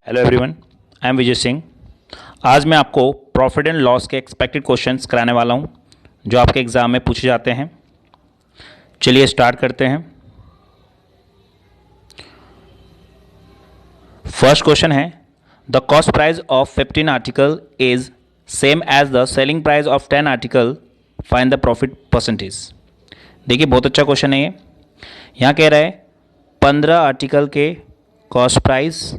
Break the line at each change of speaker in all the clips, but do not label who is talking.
Hello everyone, I am Vijay Singh. आज मैं आपको प्रॉफिट एंड लॉस के एक्सपेक्टेड क्वेश्चंस कराने वाला हूं जो आपके एग्ज़ाम में पूछे जाते हैं। चलिए स्टार्ट करते हैं। फर्स्ट क्वेश्चन है, the cost price of 15 article is same as the selling price of 10 article, find the profit percentage. देखिए बहुत अच्छा क्वेश्चन है ये। यहाँ कह रहा है 15 आर्टिकल के कॉस्ट प्राइस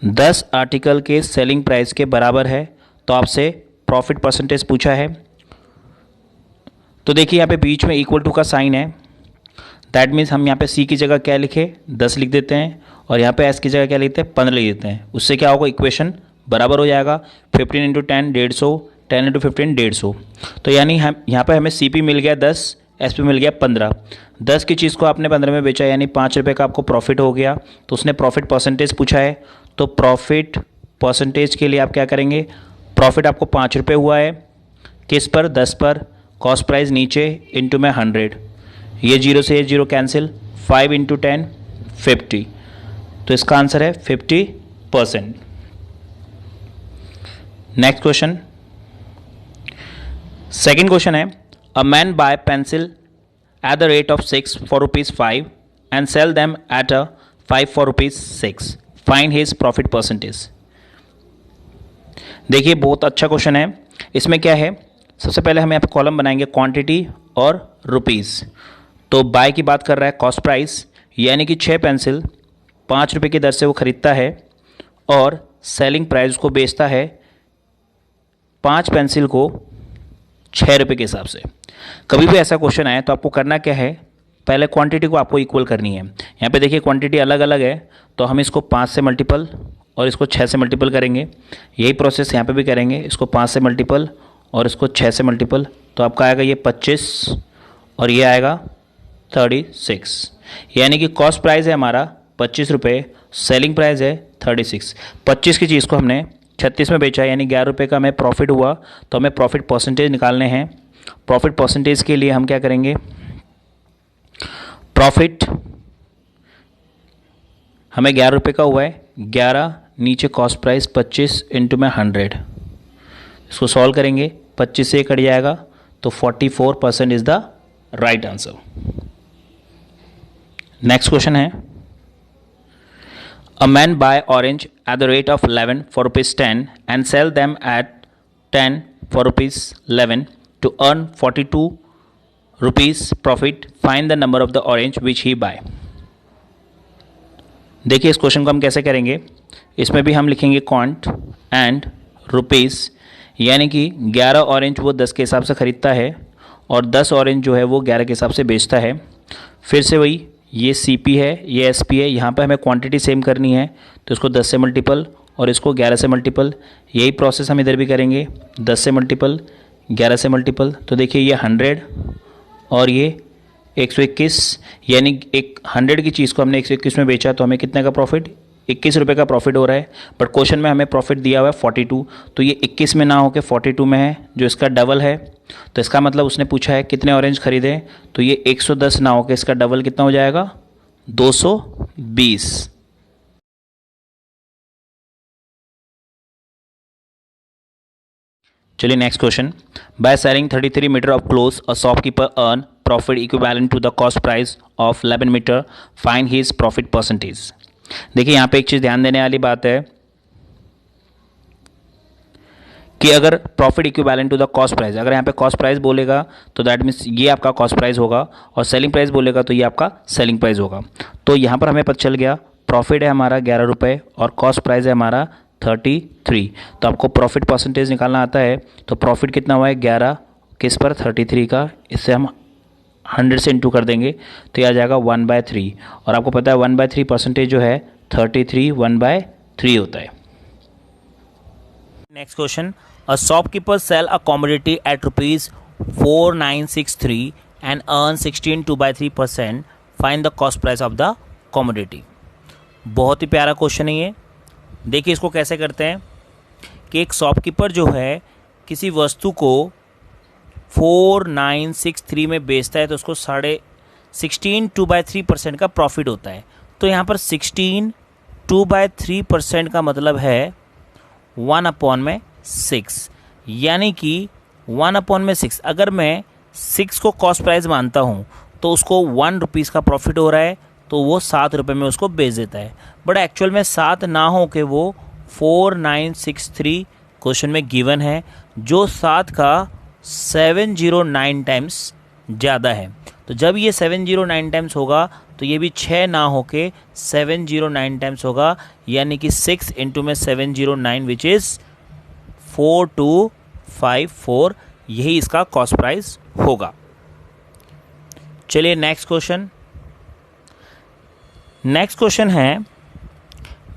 10 आर्टिकल के सेलिंग प्राइस के बराबर है, तो आपसे प्रॉफिट परसेंटेज पूछा है। तो देखिए यहाँ पे बीच में इक्वल टू का साइन है, दैट मीन्स हम यहाँ पे सी की जगह क्या लिखे 10 लिख देते हैं और यहाँ पे एस की जगह क्या लिखते हैं 15 लिख देते हैं। उससे क्या होगा, इक्वेशन बराबर हो जाएगा। 15 इंटू 10 150, 10 इंटू 15 150। तो यानी हम यहाँ पे हमें सी पी मिल गया 10, एस पी मिल गया 15। 10 की चीज़ को आपने 15 में बेचा, यानी 5 रुपये का आपको प्रॉफिट हो गया। तो उसने प्रॉफिट परसेंटेज पूछा है, तो प्रॉफिट परसेंटेज के लिए आप क्या करेंगे, प्रॉफिट आपको 5 रुपये हुआ है, किस पर 10 पर, कॉस्ट प्राइस नीचे इंटू में 100, ये जीरो से ये जीरो कैंसिल, 5 इंटू 10 50। तो इसका आंसर है 50%। नेक्स्ट क्वेश्चन, सेकेंड क्वेश्चन है, a man buy pencil at the rate of 6 for ₹5 and sell them at a 5 for ₹6, find his profit percentage. देखिए बहुत अच्छा क्वेश्चन है। इसमें क्या है, सबसे पहले हम यहाँ पे कॉलम बनाएंगे क्वांटिटी और रुपीज़। तो बाय की बात कर रहा है कॉस्ट प्राइस, यानी कि 6 पेंसिल 5 रुपये की दर से वो ख़रीदता है और सेलिंग प्राइस को बेचता है 5 पेंसिल को 6 रुपये के हिसाब से। कभी भी ऐसा क्वेश्चन आए तो आपको करना क्या है, पहले क्वांटिटी को आपको इक्वल करनी है। यहाँ पे देखिए क्वांटिटी अलग अलग है, तो हम इसको 5 से मल्टीपल और इसको 6 से मल्टीपल करेंगे। यही प्रोसेस यहाँ पे भी करेंगे, इसको 5 से मल्टीपल और इसको 6 से मल्टीपल। तो आपका आएगा ये 25 और ये आएगा 36, यानी कि कॉस्ट प्राइस है हमारा 25 रुपये, सेलिंग प्राइस है 36। 25 की चीज़ को हमने 36 में बेचा, यानी 11 रुपये का हमें प्रॉफिट हुआ। तो हमें प्रॉफिट परसेंटेज निकालने हैं। प्रॉफिट परसेंटेज के लिए हम क्या करेंगे, प्रॉफिट हमें 11 रुपये का हुआ है, 11 नीचे कॉस्ट प्राइस 25 इंटू में 100। इसको सॉल्व करेंगे, 25 से कट जाएगा, तो 44% is the right answer. Next question है, a man buy orange at the rate of 11 for ₹10 and sell them at 10 for ₹11 to earn 42 rupees profit, find the number of the orange which he buy. देखिए इस question को हम कैसे करेंगे, इसमें भी हम लिखेंगे क्वांट एंड रुपीज़, यानी कि 11 ऑरेंज वो 10 के हिसाब से ख़रीदता है और 10 ऑरेंज जो है वो 11 के हिसाब से बेचता है। फिर से वही, ये CP है, ये SP है, यहाँ पर हमें क्वांटिटी सेम करनी है, तो इसको 10 से मल्टीपल और इसको 11 से मल्टीपल। यही प्रोसेस हम इधर भी करेंगे, 10 से मल्टीपल 11 से मल्टीपल। तो देखिए ये 100 और ये 121, यानी 100 की चीज़ को हमने 121 में बेचा, तो हमें कितने का प्रॉफिट, 21 रुपये का प्रॉफिट हो रहा है। बट क्वेश्चन में हमें प्रॉफिट दिया हुआ है 42, तो ये 21 में ना होकर 42 में है, जो इसका डबल है। तो इसका मतलब उसने पूछा है कितने ऑरेंज खरीदे, तो ये 110 ना होकर इसका डबल कितना हो जाएगा, 220। चलिए next question, by selling 33 metre of cloth a shopkeeper earn profit equivalent to the cost price of 11 metre, find his profit percentage. देखिए यहाँ पे एक चीज़ ध्यान देने वाली बात है कि अगर profit equivalent to the cost price, अगर यहाँ पे कॉस्ट प्राइस बोलेगा तो दैट मीन्स ये आपका कॉस्ट प्राइस होगा, और सेलिंग प्राइस बोलेगा तो ये आपका सेलिंग प्राइस होगा। तो यहाँ पर हमें पता चल गया प्रॉफिट है हमारा 11 रुपये और कॉस्ट प्राइस है हमारा 33। तो आपको प्रॉफिट परसेंटेज निकालना आता है, तो प्रॉफिट कितना हुआ है 11 किस पर 33 का, इससे हम 100 से इंटू कर देंगे, तो यह आ जाएगा 1/3। और आपको पता है 1/3 परसेंटेज जो है 33 1/3 होता है। Next question, a shopkeeper sell a commodity at ₹4963 and earn 16 2/3%, find the cost price of the commodity. बहुत ही प्यारा क्वेश्चन है ये। देखिए इसको कैसे करते हैं कि एक शॉपकीपर जो है किसी वस्तु को 4963 में बेचता है, तो उसको 16 2/3% का प्रॉफिट होता है। तो यहाँ पर 16 2/3% का मतलब है 1/6, यानी कि 1/6। अगर मैं 6 को कॉस्ट प्राइस मानता हूँ तो उसको 1 रुपीज़ का प्रॉफिट हो रहा है, तो वो 7 रुपये में उसको बेच देता है। बट एक्चुअल में 7 ना हो के वो 4963 क्वेश्चन में गिवन है, जो 7 का 709 टाइम्स ज़्यादा है। तो जब ये 709 टाइम्स होगा तो ये भी 6 ना हो के 709 टाइम्स होगा, यानी कि 6 इंटू में 709 विच इज़ 4254, यही इसका कॉस्ट प्राइस होगा। चलिए नेक्स्ट क्वेश्चन। नेक्स्ट क्वेश्चन है,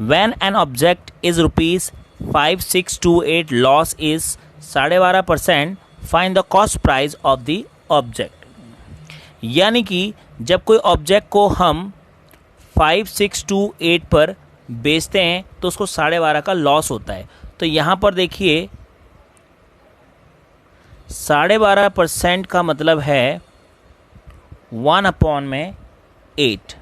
when an object is ₹5628, loss is 12.5%, find the cost price of the object. यानी कि जब कोई ऑब्जेक्ट को हम 5628 पर बेचते हैं तो उसको 12.5 का लॉस होता है। तो यहाँ पर देखिए 12.5% का मतलब है 1/8,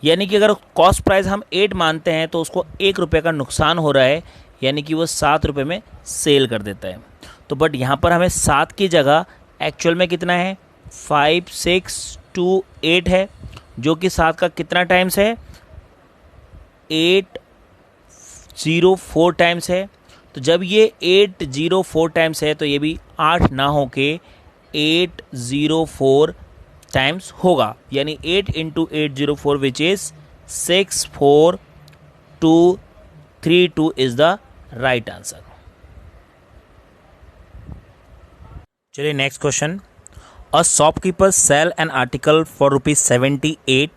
यानी कि अगर कॉस्ट प्राइस हम 8 मानते हैं तो उसको 1 रुपये का नुकसान हो रहा है, यानी कि वो 7 रुपये में सेल कर देता है। तो बट यहाँ पर हमें 7 की जगह एक्चुअल में कितना है 5628 है, जो कि 7 का कितना टाइम्स है 804 टाइम्स है। तो जब ये 804 टाइम्स है तो ये भी 8 ना हो के 804 टाइम्स होगा, यानी 8 into 804 which is 64232 is the right answer. चलिए next question. A shopkeeper sell an article for ₹78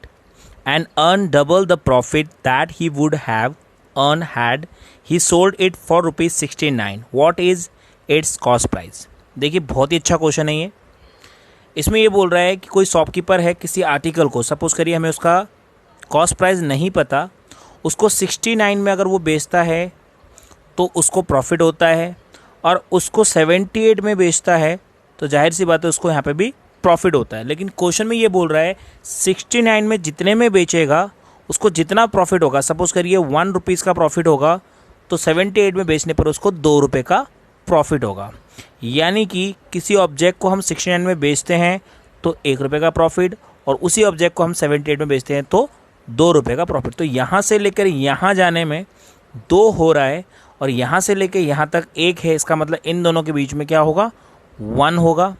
and earn double the profit that he would have earned had he sold it for ₹69. What is its cost price? देखिए बहुत ही अच्छा question है ये। इसमें ये बोल रहा है कि कोई शॉपकीपर है, किसी आर्टिकल को, सपोज करिए हमें उसका कॉस्ट प्राइस नहीं पता, उसको 69 में अगर वो बेचता है तो उसको प्रॉफिट होता है, और उसको 78 में बेचता है तो जाहिर सी बात है उसको यहाँ पे भी प्रॉफिट होता है। लेकिन क्वेश्चन में ये बोल रहा है 69 में जितने में बेचेगा उसको जितना प्रॉफिट होगा, सपोज करिए 1 रुपीज़ का प्रॉफिट होगा, तो 78 में बेचने पर उसको 2 रुपये का प्रॉफिट होगा। यानी कि किसी ऑब्जेक्ट को हम 69 में बेचते हैं तो 1 रुपये का प्रॉफिट, और उसी ऑब्जेक्ट को हम 78 में बेचते हैं तो 2 रुपये का प्रॉफिट। तो यहाँ से लेकर यहाँ जाने में 2 हो रहा है, और यहाँ से लेकर यहाँ तक 1 है, इसका मतलब इन दोनों के बीच में क्या होगा 1 होगा।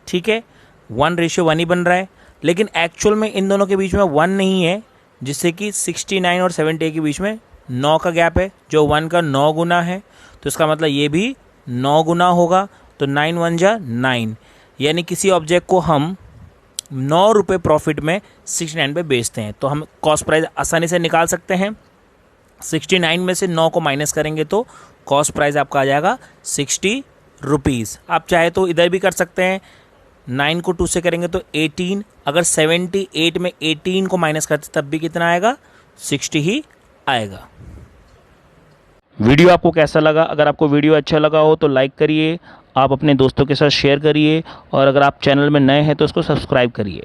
ठीक है, 1:1 ही बन रहा है, लेकिन एक्चुअल में इन दोनों के बीच में 1 नहीं है, जिससे कि 69 और 78 के बीच में 9 का गैप है, जो 1 का 9 गुना है। तो इसका मतलब ये भी 9 गुना होगा, तो 9 1 जा 9, यानी किसी ऑब्जेक्ट को हम 9 रुपये प्रॉफिट में 69 पे बेचते हैं। तो हम कॉस्ट प्राइस आसानी से निकाल सकते हैं। 69 में से 9 को माइनस करेंगे तो कॉस्ट प्राइस आपका आ जाएगा 60 रुपीज़। आप चाहे तो इधर भी कर सकते हैं, 9 को 2 से करेंगे तो 18, अगर 78 में 18 को माइनस करते तब भी कितना आएगा 60 ही आएगा।
वीडियो आपको कैसा लगा? अगर आपको वीडियो अच्छा लगा हो तो लाइक करिए, आप अपने दोस्तों के साथ शेयर करिए, और अगर आप चैनल में नए हैं तो उसको सब्सक्राइब करिए।